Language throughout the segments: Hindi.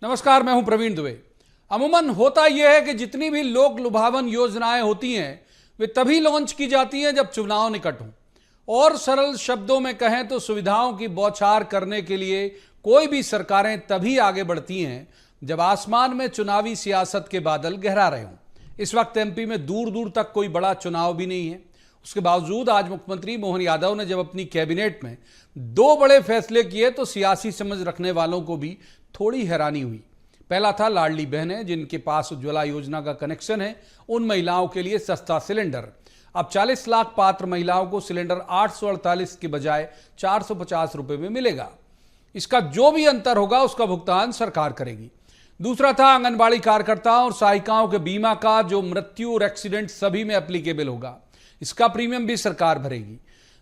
नमस्कार, मैं हूं प्रवीण दुबे। अमूमन होता यह है कि जितनी भी लोक लुभावन योजनाएं होती हैं वे तभी लॉन्च की जाती हैं जब चुनाव निकट हों, और सरल शब्दों में कहें तो सुविधाओं की बौछार करने के लिए कोई भी सरकारें तभी आगे बढ़ती हैं जब आसमान में चुनावी सियासत के बादल गहरा रहे हों। इस वक्त एमपी में दूर दूर तक कोई बड़ा चुनाव भी नहीं है। उसके बावजूद आज मुख्यमंत्री मोहन यादव ने जब अपनी कैबिनेट में दो बड़े फैसले किए तो सियासी समझ रखने वालों को भी थोड़ी हैरानी हुई। पहला था लाडली बहनें, जिनके पास उज्ज्वला योजना का कनेक्शन है, उन महिलाओं के लिए सस्ता सिलेंडर। अब 40 लाख पात्र महिलाओं को सिलेंडर 848 के बजाय 450 रुपए में मिलेगा। इसका जो भी अंतर होगा उसका भुगतान सरकार करेगी। दूसरा था आंगनबाड़ी कार्यकर्ताओं और सहायिकाओं के बीमा का, जो मृत्यु और एक्सीडेंट सभी में एप्लीकेबल होगा। इसका प्रीमियम भी सरकार भरेगी।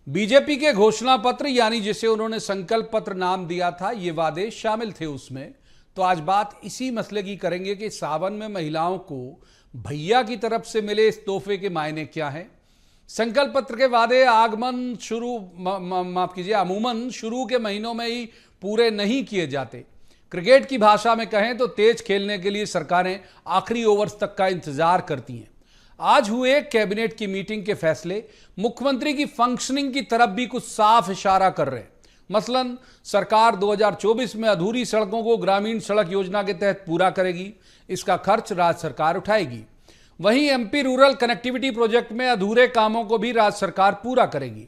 बीजेपी के घोषणा पत्र, यानी जिसे उन्होंने संकल्प पत्र नाम दिया था, ये वादे शामिल थे उसमें। तो आज बात इसी मसले की करेंगे कि सावन में महिलाओं को भैया की तरफ से मिले इस तोहफे के मायने क्या हैं। संकल्प पत्र के वादे अमूमन शुरू के महीनों में ही पूरे नहीं किए जाते। क्रिकेट की भाषा में कहें तो तेज खेलने के लिए सरकारें आखिरी ओवर्स तक का इंतजार करती हैं। आज हुए कैबिनेट की मीटिंग के फैसले मुख्यमंत्री की फंक्शनिंग की तरफ भी कुछ साफ इशारा कर रहे हैं। मसलन सरकार 2024 में अधूरी सड़कों को ग्रामीण सड़क योजना के तहत पूरा करेगी। इसका खर्च राज्य सरकार उठाएगी। वहीं एमपी रूरल कनेक्टिविटी प्रोजेक्ट में अधूरे कामों को भी राज्य सरकार पूरा करेगी।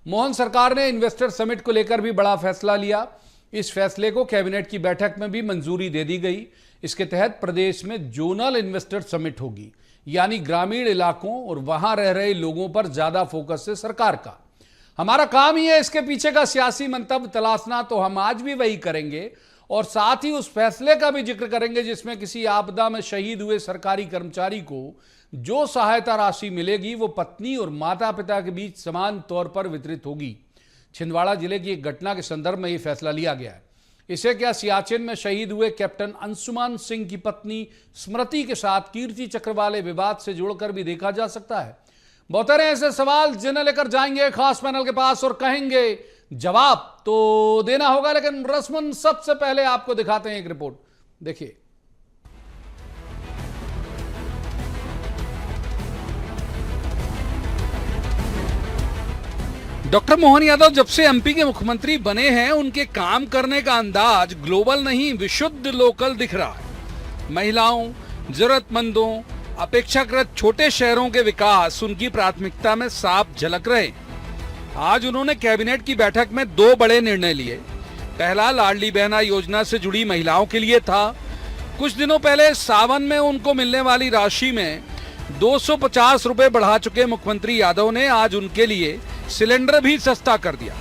मोहन सरकार ने इन्वेस्टर समिट को लेकर भी बड़ा फैसला लिया। इस फैसले को कैबिनेट की बैठक में भी मंजूरी दे दी गई। इसके तहत प्रदेश में जोनल इन्वेस्टर समिट होगी, यानी ग्रामीण इलाकों और वहां रह रहे लोगों पर ज्यादा फोकस है सरकार का। हमारा काम ही है इसके पीछे का सियासी मंतव्य तलाशना, तो हम आज भी वही करेंगे और साथ ही उस फैसले का भी जिक्र करेंगे जिसमें किसी आपदा में शहीद हुए सरकारी कर्मचारी को जो सहायता राशि मिलेगी वो पत्नी और माता पिता के बीच समान तौर पर वितरित होगी। छिंदवाड़ा जिले की एक घटना के संदर्भ में यह फैसला लिया गया है। इसे क्या सियाचिन में शहीद हुए कैप्टन अंशुमान सिंह की पत्नी स्मृति के साथ कीर्ति चक्र वाले विवाद से जोड़कर भी देखा जा सकता है? बहुत सारे ऐसे सवाल जिन्हें लेकर जाएंगे खास पैनल के पास और कहेंगे जवाब तो देना होगा, लेकिन रस्मन सबसे पहले आपको दिखाते हैं एक रिपोर्ट। देखिए, डॉक्टर मोहन यादव जब से एमपी के मुख्यमंत्री बने हैं, उनके काम करने का अंदाज ग्लोबल नहीं विशुद्ध लोकल दिख रहा है। महिलाओं, जरूरतमंदों, अपेक्षाकृत छोटे शहरों के विकास उनकी प्राथमिकता में साफ झलक रहे। आज उन्होंने कैबिनेट की बैठक में दो बड़े निर्णय लिए। पहला लाडली बहना योजना से जुड़ी महिलाओं के लिए था। कुछ दिनों पहले सावन में उनको मिलने वाली राशि में 250 रुपए बढ़ा चुके मुख्यमंत्री यादव ने आज उनके लिए सिलेंडर भी सस्ता कर दिया।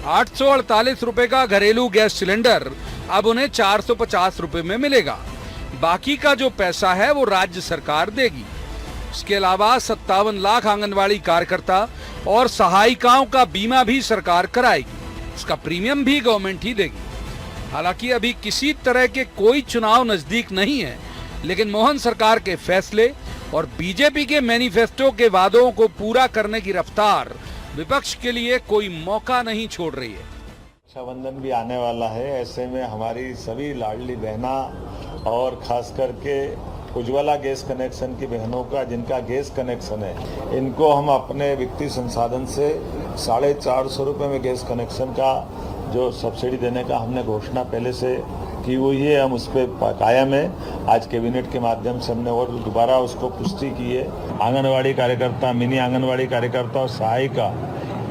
848 रुपए का घरेलू गैस सिलेंडर अब उन्हें 450 रुपए में मिलेगा। बाकी का जो पैसा है वो राज्य सरकार देगी। इसके अलावा 57 लाख आंगनबाड़ी कार्यकर्ता और सहायिकाओं का बीमा भी सरकार कराएगी। इसका प्रीमियम भी गवर्नमेंट ही देगी। हालांकि अभी किसी तरह के कोई चुनाव नजदीक नहीं है, लेकिन मोहन सरकार के फैसले और बीजेपी के मैनिफेस्टो के वादों को पूरा करने की रफ्तार विपक्ष के लिए कोई मौका नहीं छोड़ रही है। रक्षाबंधन भी आने वाला है, ऐसे में हमारी सभी लाडली बहना और खास करके उज्ज्वला गैस कनेक्शन की बहनों का जिनका गैस कनेक्शन है, इनको हम अपने व्यक्ति संसाधन से 450 रुपये में गैस कनेक्शन का जो सब्सिडी देने का हमने घोषणा पहले से की हुई है, हम उस पर कायम है। आज कैबिनेट के माध्यम से हमने और दोबारा उसको पुष्टि की है। आंगनवाड़ी कार्यकर्ता, मिनी आंगनवाड़ी कार्यकर्ता और सहायिका,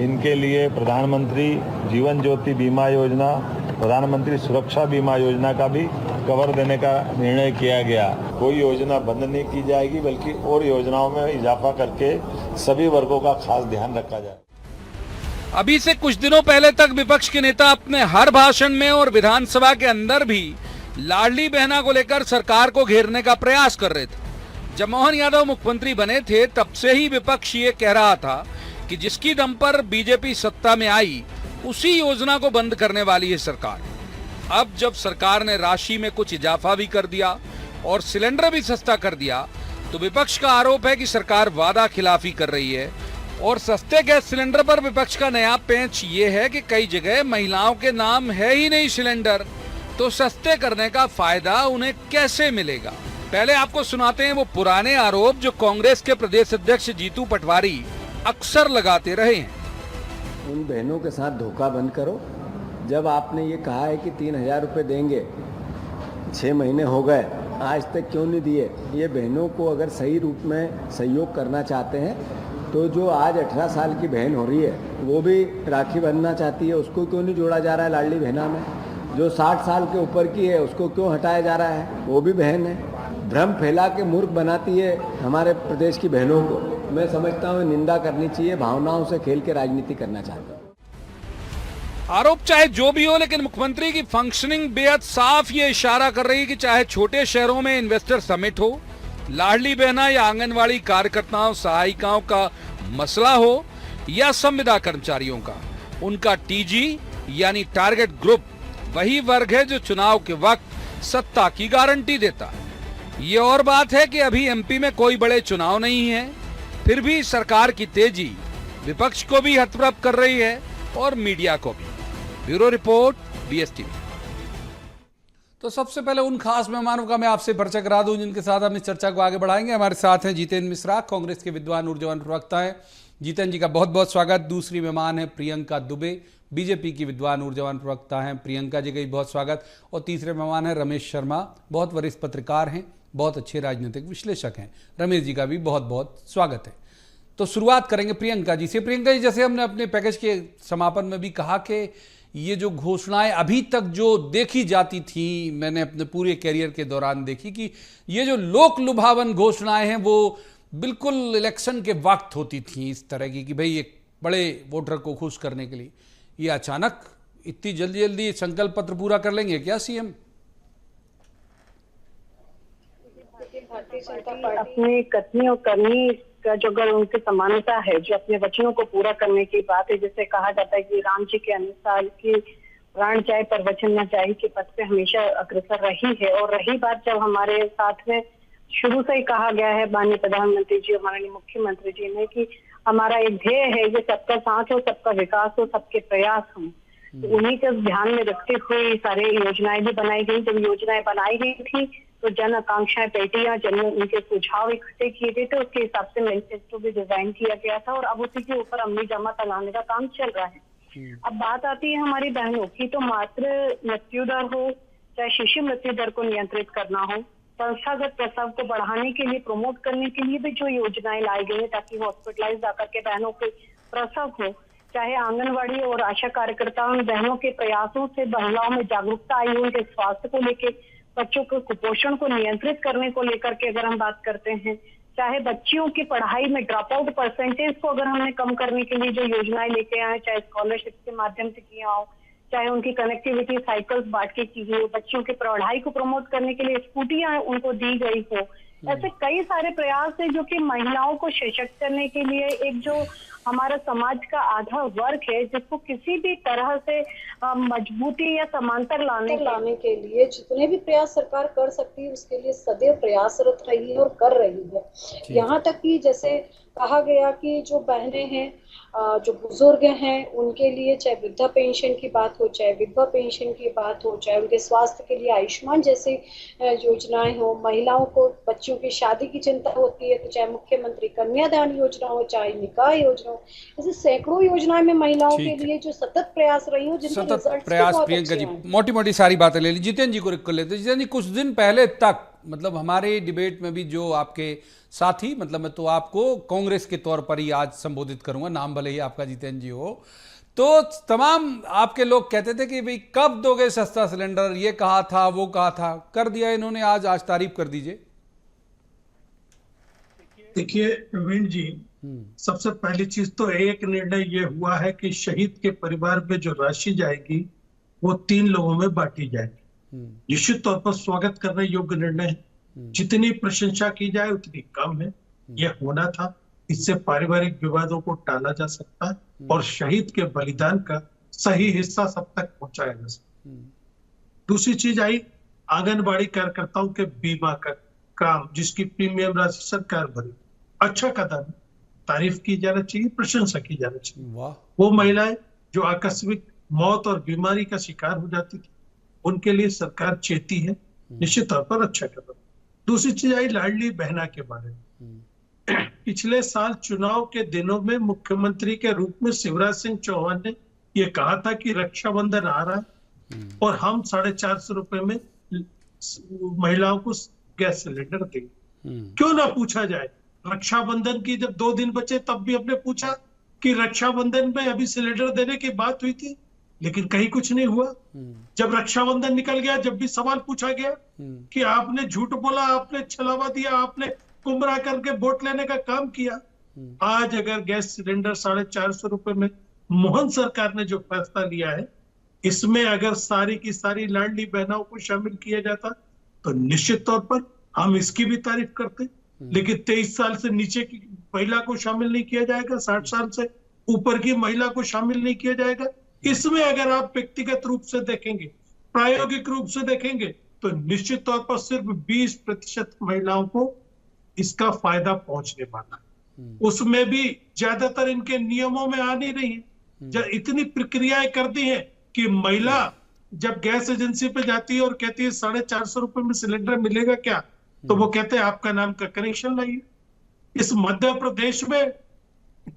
इनके लिए प्रधानमंत्री जीवन ज्योति बीमा योजना, प्रधानमंत्री सुरक्षा बीमा योजना का भी कवर देने का निर्णय किया गया। कोई योजना बंद नहीं की जाएगी, बल्कि और योजनाओं में इजाफा करके सभी वर्गों का खास ध्यान रखा जाए। अभी से कुछ दिनों पहले तक विपक्ष के नेता अपने हर भाषण में और विधानसभा के अंदर भी लाडली बहना को लेकर सरकार को घेरने का प्रयास कर रहे थे। जब मोहन यादव मुख्यमंत्री बने थे तब से ही विपक्ष ये कह रहा था कि जिसकी दम पर बीजेपी सत्ता में आई उसी योजना को बंद करने वाली है सरकार। अब जब सरकार ने राशि में कुछ इजाफा भी कर दिया और सिलेंडर भी सस्ता कर दिया, तो विपक्ष का आरोप है कि सरकार वादा खिलाफी कर रही है। और सस्ते गैस सिलेंडर पर विपक्ष का नया पेंच ये है कि कई जगह महिलाओं के नाम है ही नहीं सिलेंडर। तो सस्ते करने का फायदा उन्हें कैसे मिलेगा? पहले आपको सुनाते हैं वो पुराने आरोप जो कांग्रेस के प्रदेश अध्यक्ष जीतू पटवारी अक्सर लगाते रहे हैं। उन बहनों के साथ धोखा बंद करो। जब आपने ये कहा है कि 3,000 रुपये देंगे, 6 महीने हो गए, आज तक क्यों नहीं दिए? ये बहनों को अगर सही रूप में सहयोग करना चाहते हैं तो जो आज 18 साल की बहन हो रही है वो भी राखी बंधना चाहती है, उसको क्यों नहीं जोड़ा जा रहा है लाडली बहना में? जो 60 साल के ऊपर की है उसको क्यों हटाया जा रहा है? वो भी बहन है। भ्रम फैला के मूर्ख बनाती है हमारे प्रदेश की बहनों को। मैं समझता हूँ निंदा करनी चाहिए, भावनाओं से खेल के राजनीति करना चाहते हैं। आरोप चाहे जो भी हो, लेकिन मुख्यमंत्री की फंक्शनिंग बेहद साफ ये इशारा कर रही है कि चाहे छोटे शहरों में इन्वेस्टर समिट हो, लाडली बहना या आंगनवाड़ी कार्यकर्ताओं सहायिकाओं का मसला हो या संविदा कर्मचारियों का, उनका टीजी यानी टारगेट ग्रुप वही वर्ग है जो चुनाव के वक्त सत्ता की गारंटी देता है। ये और बात है कि अभी एमपी में कोई बड़े चुनाव नहीं है, फिर भी सरकार की तेजी विपक्ष को भी हतप्रभ कर रही है और मीडिया को भी। Bureau report, BSTV। तो सबसे पहले उन खास मेहमानों का मैं आपसे परिचय करा दूं जिनके साथ हम इस चर्चा को आगे बढ़ाएंगे। हमारे साथ हैं जितेंद्र मिश्रा, कांग्रेस के विद्वान ऊर्जावान प्रवक्ता हैं। जितेंद्र जी का बहुत बहुत स्वागत। दूसरी मेहमान है प्रियंका दुबे, बीजेपी की विद्वान ऊर्जावान प्रवक्ता हैं। प्रियंका जी का भी बहुत स्वागत। और तीसरे मेहमान है रमेश शर्मा, बहुत वरिष्ठ पत्रकार हैं, बहुत अच्छे राजनीतिक विश्लेषक हैं। रमेश जी का भी बहुत बहुत स्वागत है। तो शुरुआत करेंगे प्रियंका जी से। प्रियंका जी, जैसे हमने अपने पैकेज के समापन में भी कहा कि ये जो घोषणाएं अभी तक जो देखी जाती थी, मैंने अपने पूरे कैरियर के दौरान देखी कि ये जो लोक लुभावन घोषणाएं हैं वो बिल्कुल इलेक्शन के वक्त होती थी, इस तरह की कि भाई एक बड़े वोटर को खुश करने के लिए। ये अचानक इतनी जल्दी जल्दी संकल्प पत्र पूरा कर लेंगे क्या सीएम? भारतीय जनता पार्टी अपने कथनी और करनी का जो अगर उनकी समानता है, जो अपने वचनों को पूरा करने की बात है, जैसे कहा जाता है कि राम जी के अनुसार कि प्राण जाए पर वचन न जाए के पथ पे हमेशा अग्रसर रही है। और रही बात जब हमारे साथ में शुरू से ही कहा गया है माननीय प्रधानमंत्री जी और माननीय मुख्यमंत्री जी ने कि हमारा एक ध्येय है ये सबका साथ हो, सबका विकास हो, सबके प्रयास हो। तो उन्हीं को ध्यान में रखते हुए सारे योजनाएं भी बनाई गई। जब योजनाएं बनाई गई थी तो जन आकांक्षाएं पेटियां, जन उनके सुझाव इकट्ठे किए गए थे, उसके हिसाब से मैनिफेस्टो भी डिजाइन किया गया था और अब उसी के ऊपर अमली जामा लगाने का काम चल रहा है। अब बात आती है हमारी बहनों की, तो मातृ मृत्यु दर हो चाहे शिशु मृत्यु दर को नियंत्रित करना हो, संस्थागत प्रसव को बढ़ाने के लिए, प्रमोट करने के लिए भी जो योजनाएं लाई गई है ताकि हॉस्पिटलाइज जाकर के बहनों के प्रसव हो, चाहे आंगनवाड़ी और आशा कार्यकर्ताओं बहनों के प्रयासों से महिलाओं में जागरूकता आई हो, उनके स्वास्थ्य को लेकर, बच्चों के कुपोषण को नियंत्रित करने को लेकर के अगर हम बात करते हैं, चाहे बच्चियों की पढ़ाई में ड्रॉप आउट परसेंटेज को अगर हमने कम करने के लिए जो योजनाएं लेके आए, चाहे स्कॉलरशिप के माध्यम से किया हो, चाहे उनकी कनेक्टिविटी साइकिल्स बांट के की गई हो, बच्चों की पढ़ाई को प्रमोट करने के लिए स्कूटियां उनको दी गई हो, ऐसे कई सारे प्रयास है जो कि महिलाओं को सशक्त करने के लिए एक जो हमारा समाज का आधा वर्ग है जिसको किसी भी तरह से मजबूती या समांतर लाने के लिए जितने भी प्रयास सरकार कर सकती है उसके लिए सदैव प्रयासरत रही है और कर रही है। यहाँ तक कि जैसे कहा गया कि जो बहनें हैं, जो बुजुर्ग हैं, उनके लिए चाहे वृद्धा पेंशन की बात हो, चाहे विधवा पेंशन की बात हो, चाहे उनके स्वास्थ्य के लिए आयुष्मान जैसी योजनाएं हो, महिलाओं को बच्चों की शादी की चिंता होती है तो चाहे मुख्यमंत्री कन्यादान योजना हो, चाहे निकाह योजना हो, ऐसे सैकड़ों योजनाएं में महिलाओं के लिए जो सतत प्रयास रही हो, जिनके रिजल्ट प्रयास। प्रियंका जी मोटी मोटी सारी बातें ले ली, जितेंद्र जी को कर लेते। जितेंद्र जी, कुछ दिन पहले तक मतलब हमारे डिबेट में भी जो आपके साथी, मतलब मैं तो आपको कांग्रेस के तौर पर ही आज संबोधित करूंगा, नाम भले ही आपका जितेंद्र जी हो, तो तमाम आपके लोग कहते थे कि भाई कब दोगे सस्ता सिलेंडर, ये कहा था वो कहा था, कर दिया इन्होंने, आज तारीफ कर दीजिए। देखिए प्रवीण जी, सबसे पहली चीज तो एक निर्णय ये हुआ है कि शहीद के परिवार में जो राशि जाएगी वो 3 लोगों में बांटी जाएगी। निश्चित तौर पर स्वागत करने योग्य निर्णय है। जितनी प्रशंसा की जाए उतनी कम है, यह होना था। इससे पारिवारिक विवादों को टाला जा सकता है और शहीद के बलिदान का सही हिस्सा सब तक पहुंचाया जा सकता है। दूसरी चीज आई आंगनबाड़ी कार्यकर्ताओं के बीमा का काम, जिसकी प्रीमियम राशि सरकार भरी। अच्छा कदम, तारीफ की जाना चाहिए, प्रशंसा की जाना चाहिए। वो महिलाएं जो आकस्मिक मौत और बीमारी का शिकार हो जाती थी, उनके लिए सरकार चेती है, निश्चित तौर पर अच्छा कदम। दूसरी चीज आई लाडली बहना के बारे में। पिछले साल चुनाव के दिनों में मुख्यमंत्री के रूप में शिवराज सिंह चौहान ने ये कहा था कि रक्षाबंधन आ रहा है और हम 450 रुपए में महिलाओं को गैस सिलेंडर देंगे। क्यों ना पूछा जाए, रक्षाबंधन की जब 2 दिन बचे तब भी हमने पूछा कि रक्षाबंधन में अभी सिलेंडर देने की बात हुई थी, लेकिन कहीं कुछ नहीं हुआ। जब रक्षाबंधन निकल गया, जब भी सवाल पूछा गया कि आपने झूठ बोला, आपने छलावा दिया, आपने गुमराह करके वोट लेने का काम किया। आज अगर गैस सिलेंडर 450 रुपए में मोहन सरकार ने जो फैसला लिया है, इसमें अगर सारी की सारी लाडली बहनों को शामिल किया जाता तो निश्चित तौर पर हम इसकी भी तारीफ करते। लेकिन 23 साल से नीचे की महिला को शामिल नहीं किया जाएगा, 60 साल से ऊपर की महिला को शामिल नहीं किया जाएगा। इसमें अगर आप व्यक्तिगत रूप से देखेंगे, प्रायोगिक रूप से देखेंगे, तो निश्चित तौर पर सिर्फ 20% महिलाओं को इसका फायदा पहुंचने वाला है। उसमें भी ज्यादातर इनके नियमों में आ नहीं रही है। जब इतनी प्रक्रियाएं कर दी है कि महिला जब गैस एजेंसी पे जाती है और कहती है 450 रुपए में सिलेंडर मिलेगा क्या, तो वो कहते हैं आपका नाम का कनेक्शन लाइए। इस मध्य प्रदेश में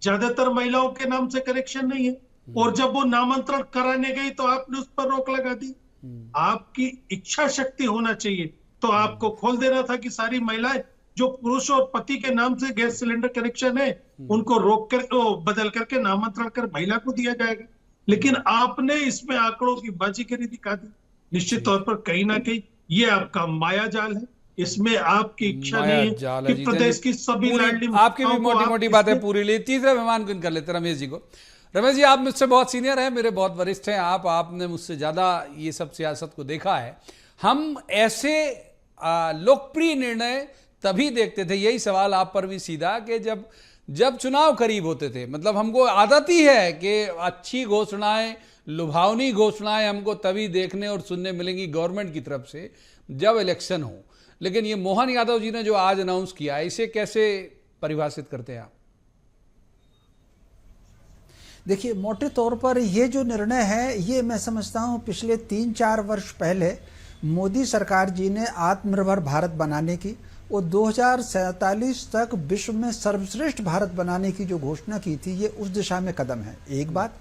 ज्यादातर महिलाओं के नाम से कनेक्शन नहीं है, और जब वो नामांतरण कराने गई तो आपने उस पर रोक लगा दी। आपकी इच्छा शक्ति होना चाहिए, तो आपको खोल देना था कि सारी महिलाएं जो पुरुष और पति के नाम से गैस सिलेंडर कनेक्शन है उनको रोक कर बदल करके नामांतरण कर महिला को दिया जाएगा। लेकिन आपने इसमें आंकड़ों की बाजीगरी दिखा दी। निश्चित तौर पर कहीं ना कहीं ये आपका माया जाल है, इसमें आपकी इच्छा नहीं है कि प्रदेश की सभी लाडली आपकी भी मोटी मोटी बातें पूरी ली। तीसरे मेहमान को कर लेते रमेश जी को। रमेश जी, आप मुझसे बहुत सीनियर हैं, मेरे बहुत वरिष्ठ हैं, आपने मुझसे ज्यादा ये सब सियासत को देखा है। हम ऐसे लोकप्रिय निर्णय तभी देखते थे, यही सवाल आप पर भी सीधा, कि जब चुनाव करीब होते थे। मतलब हमको आदत ही है कि अच्छी घोषणाएं, लुभावनी घोषणाएं हमको तभी देखने और सुनने मिलेंगी गवर्नमेंट की तरफ से जब इलेक्शन हो। लेकिन ये मोहन यादव जी ने जो आज अनाउंस किया, इसे कैसे परिभाषित करते हैं आप? देखिए, मोटे तौर पर ये जो निर्णय है, ये मैं समझता हूँ पिछले 3-4 वर्ष पहले मोदी सरकार जी ने आत्मनिर्भर भारत बनाने की और 2047 तक विश्व में सर्वश्रेष्ठ भारत बनाने की जो घोषणा की थी, ये उस दिशा में कदम है। एक बात।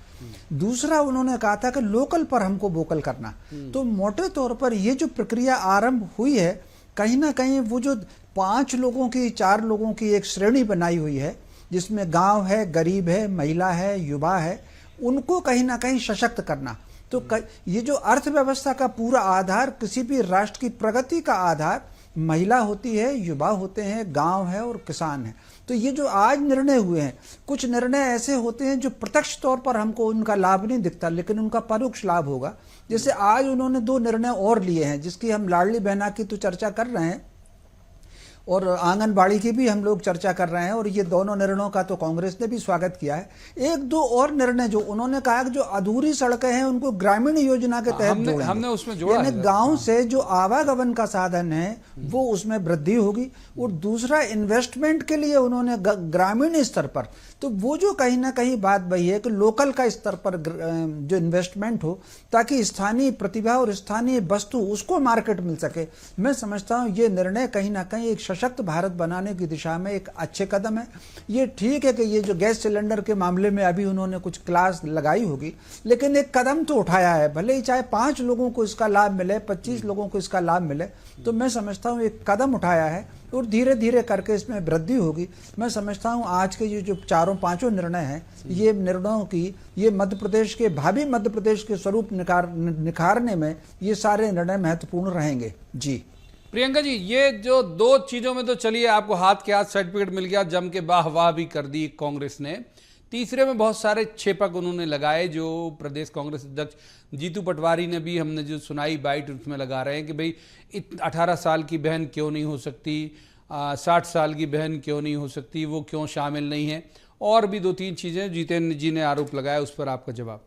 दूसरा, उन्होंने कहा था कि लोकल पर हमको वोकल करना। तो मोटे तौर पर ये जो प्रक्रिया आरंभ हुई है, कहीं ना कहीं वो जो 5 लोगों की, 4 लोगों की एक श्रेणी बनाई हुई है, जिसमें गांव है, गरीब है, महिला है, युवा है, उनको कहीं ना कहीं सशक्त करना। तो ये जो अर्थव्यवस्था का पूरा आधार, किसी भी राष्ट्र की प्रगति का आधार महिला होती है, युवा होते हैं, गांव है और किसान है। तो ये जो आज निर्णय हुए हैं, कुछ निर्णय ऐसे होते हैं जो प्रत्यक्ष तौर पर हमको उनका लाभ नहीं दिखता, लेकिन उनका परोक्ष लाभ होगा। जैसे आज उन्होंने 2 निर्णय और लिए हैं, जिसकी हम लाडली बहना की तो चर्चा कर रहे हैं और आंगनबाड़ी की भी हम लोग चर्चा कर रहे हैं, और ये दोनों निर्णयों का तो कांग्रेस ने भी स्वागत किया है। 1-2 और निर्णय जो उन्होंने कहा कि जो अधूरी सड़कें हैं उनको ग्रामीण योजना के तहत हमने उसमें जोड़ा, यानी गांव से जो आवागमन का साधन है वो उसमें वृद्धि होगी। और दूसरा, इन्वेस्टमेंट के लिए उन्होंने ग्रामीण स्तर पर, तो वो जो कहीं ना कहीं बात वही है कि लोकल का स्तर पर जो इन्वेस्टमेंट हो, ताकि स्थानीय प्रतिभा और स्थानीय वस्तु उसको मार्केट मिल सके। मैं समझता हूँ ये निर्णय कहीं ना कहीं एक सशक्त भारत बनाने की दिशा में एक अच्छे कदम है। ये ठीक है कि ये जो गैस सिलेंडर के मामले में अभी उन्होंने कुछ क्लास लगाई होगी, लेकिन एक कदम तो उठाया है। भले ही चाहे 5 लोगों को इसका लाभ मिले, 25 लोगों को इसका लाभ मिले, तो मैं समझता हूँ एक कदम उठाया है और धीरे धीरे करके इसमें वृद्धि होगी। मैं समझता हूँ आज के ये जो 4-5 निर्णय हैं, ये निर्णयों की, ये मध्य प्रदेश के, भावी मध्य प्रदेश के स्वरूप निखारने में ये सारे निर्णय महत्वपूर्ण रहेंगे। जी प्रियंका जी, ये जो 2 चीजों में तो चलिए आपको हाथ के हाथ सर्टिफिकेट मिल गया, जम के वाह वाह भी कर दी कांग्रेस ने। तीसरे में बहुत सारे छेपक उन्होंने लगाए, जो प्रदेश कांग्रेस अध्यक्ष जीतू पटवारी ने भी, हमने जो सुनाई बाइट उसमें लगा रहे हैं कि भाई 18 साल की बहन क्यों नहीं हो सकती, 60 साल की बहन क्यों नहीं हो सकती, वो क्यों शामिल नहीं है, और भी 2-3 चीजें जितेंद्र जी ने आरोप लगाया। उस पर आपका जवाब?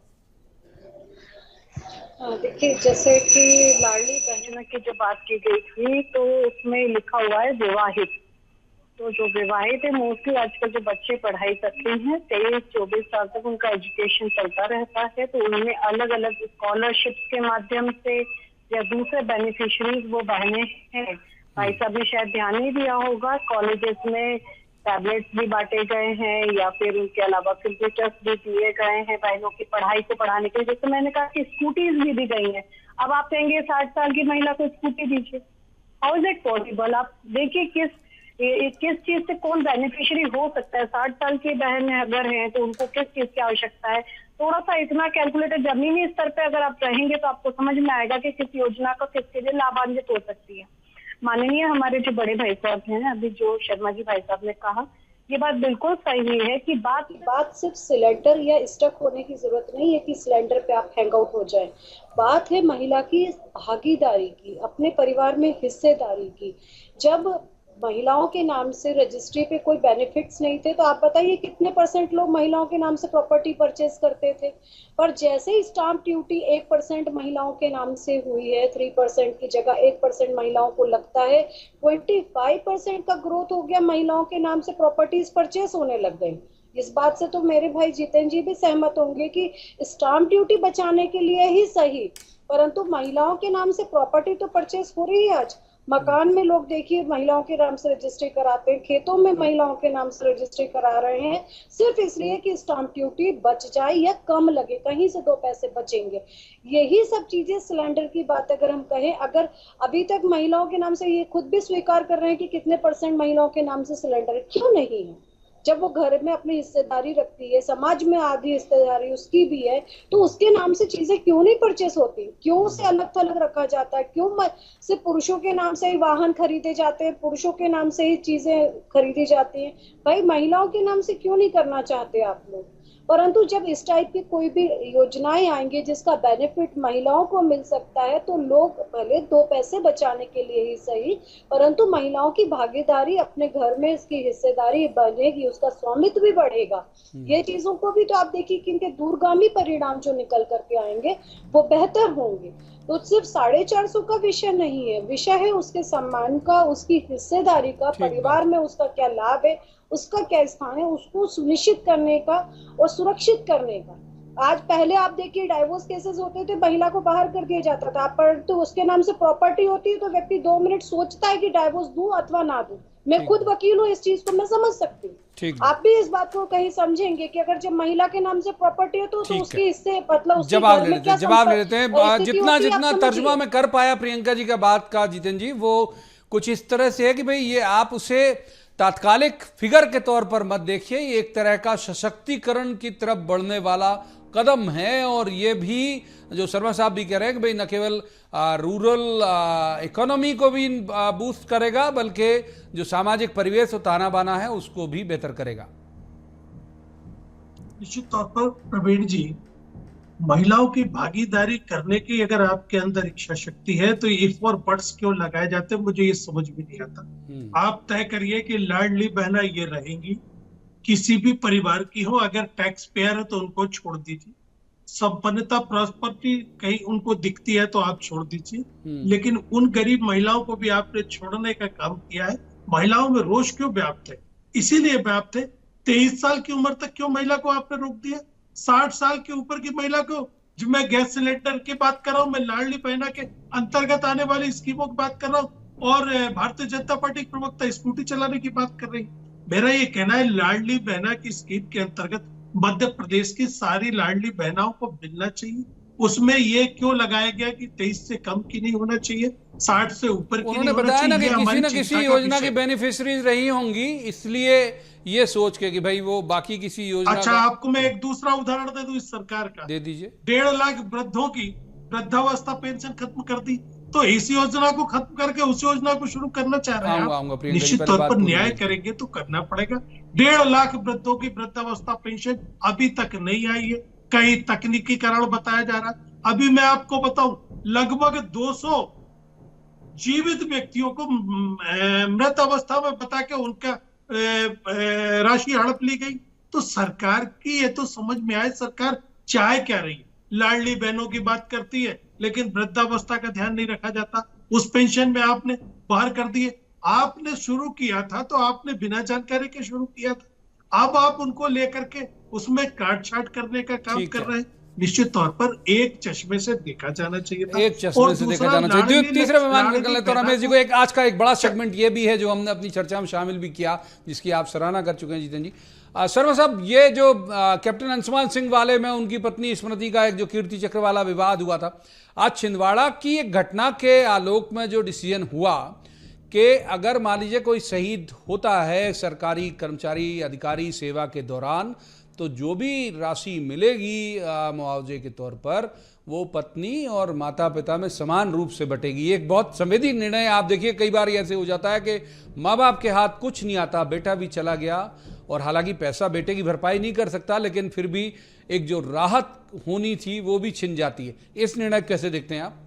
देखिए, जैसे कि लाडली बहना की जो बात की गई थी, तो उसमें लिखा हुआ है विवाहित। तो जो विवाहित है, मोस्टली आजकल जो बच्चे पढ़ाई करते हैं 23-24 साल तक उनका एजुकेशन चलता रहता है, तो उनमें अलग अलग स्कॉलरशिप्स के माध्यम से या दूसरे बेनिफिशरीज वो बहनें हैं। भाई साहब ने शायद ध्यान नहीं दिया होगा, कॉलेजेस में टैबलेट्स भी बांटे गए हैं या फिर उनके अलावा कंप्यूटर्स भी दिए गए हैं बहनों की पढ़ाई को बढ़ाने के लिए। जैसे मैंने कहा कि स्कूटीज भी दी गई हैं। अब आप कहेंगे 60 साल की महिला को स्कूटी दीजिए, हाउ इज इट पॉसिबल? आप देखिए किस चीज से कौन बेनिफिशियरी हो सकता है। 60 साल की बहन अगर हैं तो उनको किस चीज की आवश्यकता है। थोड़ा सा इतना कैलकुलेटर जमीनी स्तर पे अगर आप रहेंगे तो आपको समझ में आएगा कि किस योजना का किसके लिए लाभान्वित हो सकती है। माननीय हमारे जो बड़े भाई साहब हैं, अभी जो शर्मा जी भाई साहब ने कहा, ये बात बिल्कुल सही है कि बात सिर्फ सिलेंडर या स्टक होने की जरूरत नहीं है कि सिलेंडर पे आप हैंग आउट हो जाए। बात है महिला की भागीदारी की, अपने परिवार में हिस्सेदारी की। जब महिलाओं के नाम से रजिस्ट्री पे कोई बेनिफिट्स नहीं थे तो आप बताइए कितने % लोग महिलाओं के नाम से प्रॉपर्टी परचेज करते थे। पर जैसे ही स्टाम्प ड्यूटी 1% महिलाओं के नाम से हुई है, 3% की जगह 1% महिलाओं को लगता है, 25% का ग्रोथ हो गया, महिलाओं के नाम से प्रॉपर्टीज परचेज होने लग गई। इस बात से तो मेरे भाई जितेंद्र जी भी सहमत होंगे कि स्टाम्प ड्यूटी बचाने के लिए ही सही, परंतु महिलाओं के नाम से प्रॉपर्टी तो परचेज हो रही है। आज मकान में लोग देखिए महिलाओं के नाम से रजिस्ट्री कराते हैं, खेतों में महिलाओं के नाम से रजिस्ट्री करा रहे हैं, सिर्फ इसलिए कि स्टाम्प ड्यूटी बच जाए या कम लगे, कहीं से 2 पैसे बचेंगे। यही सब चीजें सिलेंडर की बात अगर हम कहें, अगर अभी तक महिलाओं के नाम से ये खुद भी स्वीकार कर रहे हैं कि कितने % महिलाओं के नाम से सिलेंडर है, क्यों नहीं है? जब वो घर में अपनी हिस्सेदारी रखती है, समाज में आधी हिस्सेदारी उसकी भी है, तो उसके नाम से चीजें क्यों नहीं परचेस होती? क्यों उसे अलग थलग रखा जाता है? क्यों सिर्फ पुरुषों के नाम से ही वाहन खरीदे जाते हैं, पुरुषों के नाम से ही चीजें खरीदी जाती हैं? भाई महिलाओं के नाम से क्यों नहीं करना चाहते आप लोग? परंतु जब इस टाइप की कोई भी योजनाएं आएंगे जिसका बेनिफिट महिलाओं को मिल सकता है, तो लोग भले 2 पैसे बचाने के लिए ही सही, परंतु महिलाओं की भागीदारी, अपने घर में इसकी हिस्सेदारी बढ़ेगी, उसका स्वामित्व भी बढ़ेगा। ये चीजों को भी तो आप देखिए कि इनके दूरगामी परिणाम जो निकल करके आएंगे वो बेहतर होंगे। तो सिर्फ 450 का विषय नहीं है, विषय है उसके सम्मान का, उसकी हिस्सेदारी का, परिवार में उसका क्या लाभ है, उसका क्या स्थान है, उसको सुनिश्चित करने का और सुरक्षित करने का। आज पहले आप देखिए डाइवोर्स केसेस होते थे, महिला को बाहर कर दिया जाता था, पर तो उसके नाम से प्रॉपर्टी होती है तो व्यक्ति 2 मिनट सोचता है कि डाइवोर्स दूं अथवा ना दूं। मैं खुद वकील हूँ, इस चीज को मैं समझ सकती हूँ। आप भी इस बात को कहीं समझेंगे कि अगर जब महिला के नाम से प्रॉपर्टी है तो उसकी इससे मतलब जवाब ले लेते हैं। जितना तर्जुमा मैं कर पाया प्रियंका जी का बात का, जितेंद्र जी, वो कुछ इस तरह से है कि भाई ये आप उसे तात्कालिक फिगर के तौर पर मत देखिए, ये एक तरह का सशक्तिकरण की तरफ बढ़ने वाला कदम है। और ये भी जो शर्मा साहब भी कह रहे हैं कि भाई न केवल रूरल इकोनॉमी को भी बूस्ट करेगा, बल्कि जो सामाजिक परिवेश और ताना बाना है उसको भी बेहतर करेगा। निश्चित तौर पर प्रवीण जी, महिलाओं की भागीदारी करने की अगर आपके अंदर इच्छा शक्ति है तो इफ और बट्स क्यों लगाए जाते हैं, मुझे ये समझ भी नहीं आता। आप तय करिए कि लाडली बहना ये रहेंगी, किसी भी परिवार की हो, अगर टैक्स पेयर है तो उनको छोड़ दीजिए, संपन्नता प्रॉस्पेरिटी कहीं उनको दिखती है तो आप छोड़ दीजिए, लेकिन उन गरीब महिलाओं को भी आपने छोड़ने का काम किया है। महिलाओं में रोष क्यों व्याप्त है? इसीलिए व्याप्त है। 23 साल की उम्र तक क्यों महिला को आपने रोक दिया? 60 साल के ऊपर की महिला को, जो मैं गैस सिलेंडर की बात कर रहा हूँ, मैं लाडली बहना के अंतर्गत आने वाली स्कीमों की बात कर रहा हूँ, और भारतीय जनता पार्टी की प्रवक्ता स्कूटी चलाने की बात कर रही। मेरा ये कहना है लाडली बहना की स्कीम के अंतर्गत मध्य प्रदेश की सारी लाडली बहनाओं को मिलना चाहिए। उसमें ये क्यों लगाया गया कि 23 से कम की नहीं होना चाहिए, 60 से ऊपर की नहीं होना चाहिए? उन्होंने बताया ना कि किसी न किसी योजना की बेनिफिशरीज रही होंगी, इसलिए ये सोच के कि भाई वो बाकी किसी योजना। अच्छा, आपको मैं एक दूसरा उदाहरण दे दूं इस सरकार का। दे दीजिए। 1.5 लाख वृद्धों की वृद्धावस्था पेंशन खत्म कर दी, तो इस योजना को खत्म करके उस योजना को शुरू करना चाह रहे हैं। निश्चित तौर पर न्याय करेंगे तो करना पड़ेगा। 1.5 लाख वृद्धों की वृद्धावस्था पेंशन अभी तक नहीं आई है, कई तकनीकी कारण बताया जा रहा है। अभी मैं आपको बताऊं, लगभग 200 जीवित व्यक्तियों को मृत अवस्था में बता के उनका राशि हड़प ली गई। तो सरकार की ये तो समझ में आए सरकार चाहे क्या रही है। लाडली बहनों की बात करती है लेकिन वृद्धावस्था का ध्यान नहीं रखा जाता, उस पेंशन में आपने बाहर कर दिए। आपने शुरू किया था तो आपने बिना जानकारी के शुरू किया था, अब आप उनको लेकर के उसमें काट छाट करने का काम कर रहे हैं। निश्चित तौर पर एक चश्मे से देखा जाना चाहिए था। एक चश्मे से देखा जाना चाहिए। तीसरे मेहमान कर लेते हैं रमेश जी को। एक आज का एक बड़ा सेगमेंट ये भी है जो हमने अपनी चर्चा में शामिल भी किया, जिसकी आप सराहना कर चुके हैं जितेंद्र जी। शर्मा साहब, ये जो कैप्टन अंशुमान सिंह वाले में उनकी पत्नी स्मृति का एक जो कीर्ति चक्र वाला विवाद हुआ था, आज छिंदवाड़ा की एक घटना के आलोक में जो डिसीजन हुआ कि अगर मान लीजिए कोई शहीद होता है सरकारी कर्मचारी अधिकारी सेवा के दौरान, तो जो भी राशि मिलेगी मुआवजे के तौर पर वो पत्नी और माता पिता में समान रूप से बटेगी। एक बहुत संवेदी निर्णय। आप देखिए कई बार ऐसे हो जाता है कि माँ बाप के हाथ कुछ नहीं आता, बेटा भी चला गया और हालांकि पैसा बेटे की भरपाई नहीं कर सकता, लेकिन फिर भी एक जो राहत होनी थी वो भी छिन जाती है। इस निर्णय कैसे देखते हैं आप?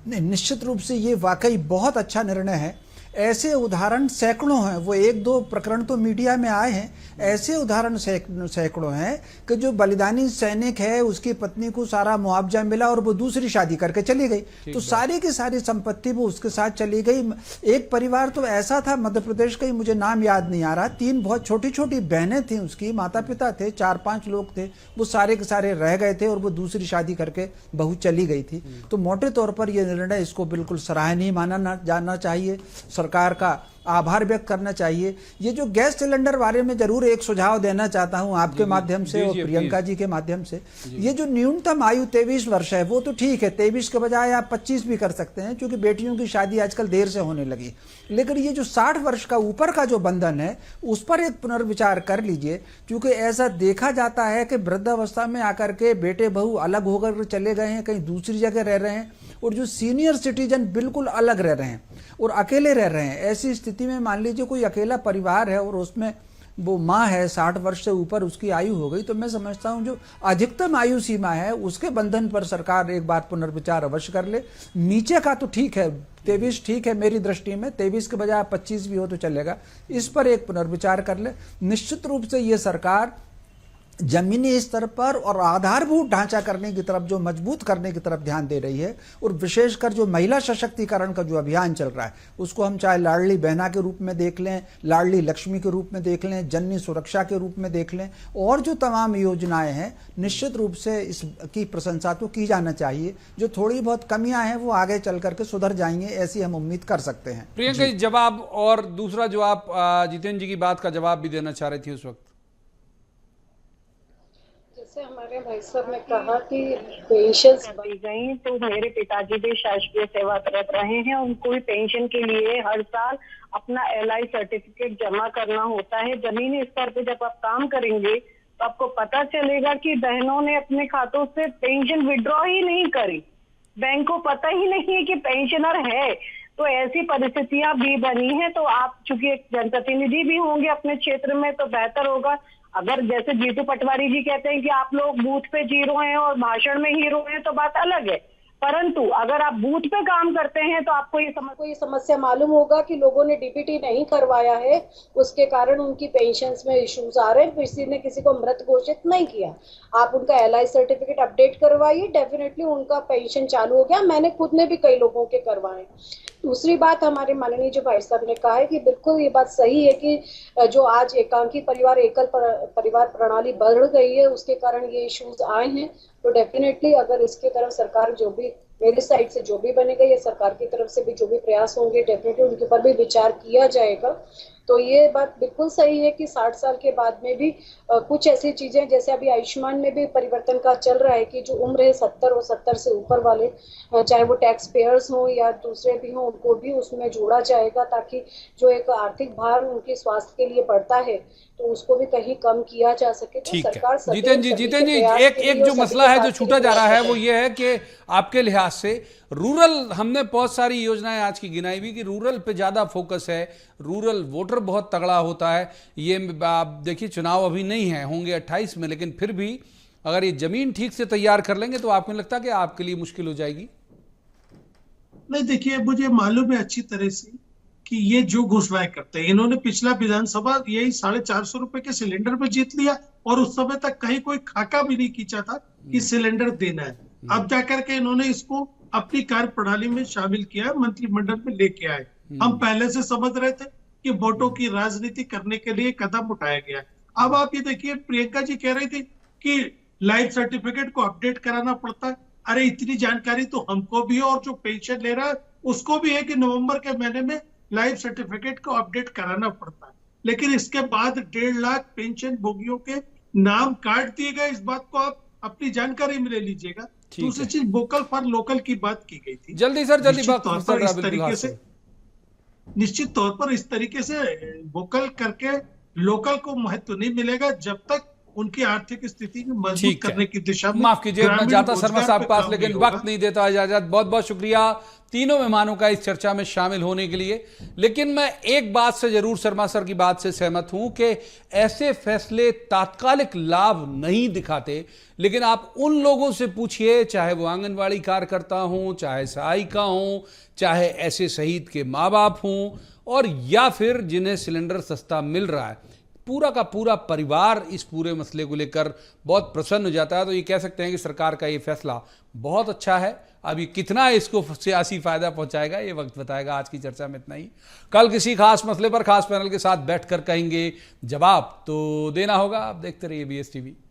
नहीं, निश्चित रूप से ये वाकई बहुत अच्छा निर्णय है। ऐसे उदाहरण सैकड़ों हैं, वो एक दो प्रकरण तो मीडिया में आए हैं, ऐसे उदाहरण सैकड़ों हैं कि जो बलिदानी सैनिक है उसकी पत्नी को सारा मुआवजा मिला और वो दूसरी शादी करके चली गई, तो सारी की सारी संपत्ति वो उसके साथ चली गई। एक परिवार तो ऐसा था मध्य प्रदेश का ही, मुझे नाम याद नहीं आ रहा, 3 बहुत छोटी छोटी बहनें थी उसकी, माता पिता थे, 4-5 लोग थे, वो सारे के सारे रह गए थे और वो दूसरी शादी करके बहू चली गई थी। तो मोटे तौर पर यह निर्णय, इसको बिल्कुल सराहनीय माना जाना चाहिए, सरकार का आभार व्यक्त करना चाहिए। ये जो गैस सिलेंडर बारे में जरूर एक सुझाव देना चाहता हूं आपके माध्यम से और प्रियंका जी के माध्यम से। ये जो न्यूनतम आयु 23 वर्ष है वो तो ठीक है, 23 के बजाय आप 25 भी कर सकते हैं, क्योंकि बेटियों की शादी आजकल देर से होने लगी। लेकिन ये जो 60 वर्ष का ऊपर का जो बंधन है उस पर एक पुनर्विचार कर लीजिए, क्योंकि ऐसा देखा जाता है कि वृद्धावस्था में आकर के बेटे बहू अलग होकर चले गए हैं, कहीं दूसरी जगह रह रहे हैं, और जो सीनियर सिटीजन बिल्कुल अलग रह रहे हैं और अकेले रह रहे हैं। ऐसी स्थिति में मान लीजिए कोई अकेला परिवार है और उसमें वो माँ है, 60 वर्ष से ऊपर उसकी आयु हो गई, तो मैं समझता हूँ जो अधिकतम आयु सीमा है उसके बंधन पर सरकार एक बार पुनर्विचार अवश्य कर ले। नीचे का तो ठीक है, 23 ठीक है मेरी दृष्टि में, 23 के बजाय 25 भी हो तो चलेगा, इस पर एक पुनर्विचार कर ले। निश्चित रूप से ये सरकार जमीनी स्तर पर और आधारभूत ढांचा करने की तरफ, जो मजबूत करने की तरफ ध्यान दे रही है, और विशेषकर जो महिला सशक्तिकरण का जो अभियान चल रहा है उसको हम चाहे लाडली बहना के रूप में देख लें, लाडली लक्ष्मी के रूप में देख लें, जननी सुरक्षा के रूप में देख लें, और जो तमाम योजनाएं हैं निश्चित रूप से इसकी प्रशंसा तो की जाना चाहिए। जो थोड़ी बहुत कमियां हैं वो आगे चल करके सुधर जाएंगे, ऐसी हम उम्मीद कर सकते हैं। प्रियंका जी जवाब, और दूसरा जो आप जितेंद्र जी की बात का जवाब भी देना चाह रही थी उस वक्त। जैसे हमारे भाई साहब ने कहा कि पेंशन दी गई, तो मेरे पिताजी भी शासकीय सेवारत रहे हैं, उनको भी पेंशन के लिए हर साल अपना LI सर्टिफिकेट जमा करना होता है। जमीनी स्तर पे जब आप काम करेंगे तो आपको पता चलेगा कि बहनों ने अपने खातों से पेंशन विड्रॉ ही नहीं करी, बैंक को पता ही नहीं है कि पेंशनर है। तो ऐसी परिस्थितियां भी बनी है। तो आप चूंकि एक जनप्रतिनिधि भी होंगे अपने क्षेत्र में, तो बेहतर होगा अगर जैसे जीतू पटवारी जी कहते हैं कि आप लोग बूथ पे जीरो हैं और भाषण में हीरो हैं, तो बात अलग है, परंतु अगर आप बूथ पे काम करते हैं तो आपको ये समस्या मालूम होगा कि लोगों ने DPT नहीं करवाया है, उसके कारण उनकी पेंशन्स में इश्यूज आ रहे हैं, किसी ने किसी को मृत घोषित नहीं किया। आप उनका LI सर्टिफिकेट अपडेट करवाइए, डेफिनेटली उनका पेंशन चालू हो गया। मैंने खुद ने भी कई लोगों के करवाए। दूसरी बात, हमारे माननीय जो भाई साहब ने कहा है कि बिल्कुल ये बात सही है कि जो आज एकांकी परिवार, एकल परिवार प्रणाली बढ़ गई है, उसके कारण ये इश्यूज आए हैं। तो डेफिनेटली अगर इसके तरफ सरकार जो भी, मेरी साइड से जो भी बनेगा या सरकार की तरफ से भी जो भी प्रयास होंगे, डेफिनेटली उनके ऊपर भी विचार किया जाएगा। तो ये बात बिल्कुल सही है कि 60 साल के बाद में भी कुछ ऐसी चीजें, जैसे अभी आयुष्मान में भी परिवर्तन का चल रहा है कि जो उम्र है 70 और 70 से ऊपर वाले, चाहे वो टैक्स पेयर्स हों या दूसरे भी हों, उनको भी उसमें जोड़ा जाएगा, ताकि जो एक आर्थिक भार उनके स्वास्थ्य के लिए बढ़ता है तो उसको भी कहीं कम किया जा सके। तो सरकार जितेंद्र जी एक जो मसला है जो छूटा जा रहा है वो ये है कि आपके लिहाज से रूरल, हमने बहुत सारी योजनाएं आज की गिनाई भी कि रूरल पे ज्यादा फोकस है, रूरल वोटर बहुत तगड़ा होता है। ये आप देखिए चुनाव अभी नहीं है, होंगे 28 में, लेकिन फिर भी अगर ये जमीन ठीक से तैयार कर लेंगे तो आपको लगता है कि आपके लिए मुश्किल हो जाएगी? नहीं, देखिए मुझे मालूम है अच्छी तरह से कि ये जो घोषणाएं करते हैं, इन्होंने पिछला विधानसभा यही 450 रुपए के सिलेंडर पे जीत लिया और उस समय तक कहीं कोई खाका भी नहीं खींचा था कि सिलेंडर देना है। अब जाकर के इन्होंने इसको अपनी कार्य प्रणाली में शामिल किया, मंत्रिमंडल में लेके आए। हम पहले से समझ रहे थे कि वोटों की राजनीति करने के लिए कदम उठाया गया। अब आप ये देखिए, प्रियंका जी कह रही थी कि लाइफ सर्टिफिकेट को अपडेट कराना पड़ता है। अरे इतनी जानकारी तो हमको भी है और जो पेंशन ले रहा है उसको भी है कि नवंबर के महीने में लाइफ सर्टिफिकेट को अपडेट कराना पड़ता है। लेकिन इसके बाद 1.5 लाख पेंशन भोगियों के नाम काट दिए गए। इस बात को आप अपनी जानकारी में ले लीजिएगा। दूसरी चीज वोकल फॉर लोकल की बात की गई थी। जल्दी सर जल्दी निश्चित बात तौर पर इस तरीके से निश्चित तौर पर इस तरीके से वोकल करके लोकल को महत्व नहीं मिलेगा जब तक उनकी आर्थिक स्थिति को मजबूत करने की दिशा में। माफ कीजिए, मैं जाता शर्मा साहब पास, लेकिन वक्त नहीं देता इजाजत। बहुत बहुत शुक्रिया तीनों मेहमानों का इस चर्चा में शामिल होने के लिए। लेकिन मैं एक बात से जरूर शर्मा सर की बात से सहमत हूं कि ऐसे फैसले तात्कालिक लाभ नहीं दिखाते, लेकिन आप उन लोगों से पूछिए, चाहे वो आंगनवाड़ी कार्यकर्ता हों, चाहे सहायिका हों, चाहे ऐसे शहीद के माँ बाप हों, और या फिर जिन्हें सिलेंडर सस्ता मिल रहा है, पूरा का पूरा परिवार इस पूरे मसले को लेकर बहुत प्रसन्न हो जाता है। तो ये कह सकते हैं कि सरकार का ये फैसला बहुत अच्छा है। अभी कितना इसको सियासी फायदा पहुंचाएगा ये वक्त बताएगा। आज की चर्चा में इतना ही। कल किसी खास मसले पर खास पैनल के साथ बैठकर कहेंगे, जवाब तो देना होगा। आप देखते रहिए BSTV।